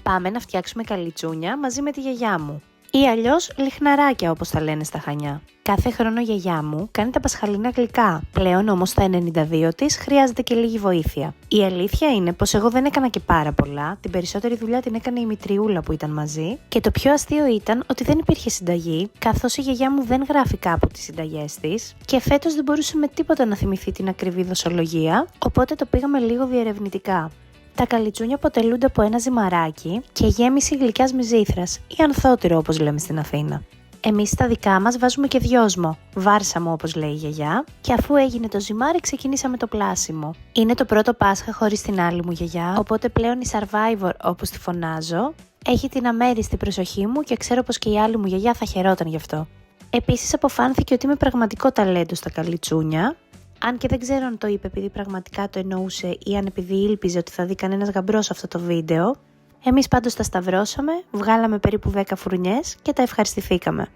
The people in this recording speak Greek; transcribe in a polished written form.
Πάμε να φτιάξουμε καλιτσούνια μαζί με τη γιαγιά μου. Ή αλλιώς λιχναράκια όπως τα λένε στα Χανιά. Κάθε χρόνο η γιαγιά μου κάνει τα πασχαλινά γλυκά. Πλέον όμως στα 92 της χρειάζεται και λίγη βοήθεια. Η αλήθεια είναι πως εγώ δεν έκανα και πάρα πολλά. Την περισσότερη δουλειά την έκανε η μητριούλα που ήταν μαζί. Και το πιο αστείο ήταν ότι δεν υπήρχε συνταγή, καθώς η γιαγιά μου δεν γράφει κάπου τις συνταγές της. Και φέτος δεν μπορούσε με τίποτα να θυμηθεί την ακριβή δοσολογία, οπότε το πήγαμε λίγο διερευνητικά. Τα καλιτσούνια αποτελούνται από ένα ζυμαράκι και γέμιση γλυκιάς μυζήθρας ή ανθότυρο όπως λέμε στην Αθήνα. Εμείς στα δικά μας βάζουμε και δυόσμο, βάρσαμο όπως λέει η γιαγιά, και αφού έγινε το ζυμάρι ξεκινήσαμε το πλάσιμο. Είναι το πρώτο Πάσχα χωρίς την άλλη μου γιαγιά, οπότε πλέον η Survivor όπως τη φωνάζω έχει την αμέριστη προσοχή μου και ξέρω πως και η άλλη μου γιαγιά θα χαιρόταν γι' αυτό. Επίσης αποφάνθηκε ότι είμαι πραγματικό ταλέντο στα καλιτσούνια. Αν και δεν ξέρω αν το είπε επειδή πραγματικά το εννοούσε ή αν επειδή ήλπιζε ότι θα δει κανένας γαμπρός αυτό το βίντεο. Εμείς πάντως τα σταυρώσαμε, βγάλαμε περίπου 10 φουρνιές και τα ευχαριστηθήκαμε.